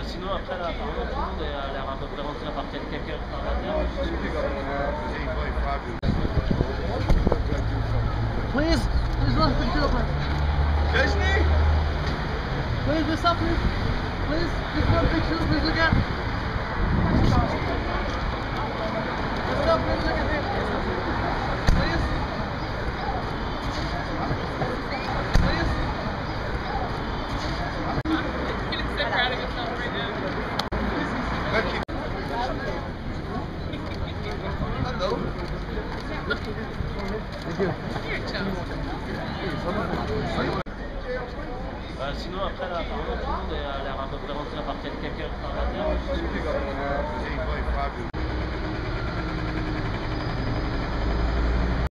Sinon, après, là, apparemment, tout le monde a l'air à peu près rentré à partir de quelqu'un par la terre. Please one picture, please. Please, this up, please. Please, just one picture, please look at. This up, please look at here. Please. Please. He's so proud of himself right now. Hello. Thank you. You're jealous. Sinon, après, là, apparemment, tout le monde a l'air à peu près rentré à partir de quelqu'un par la terre.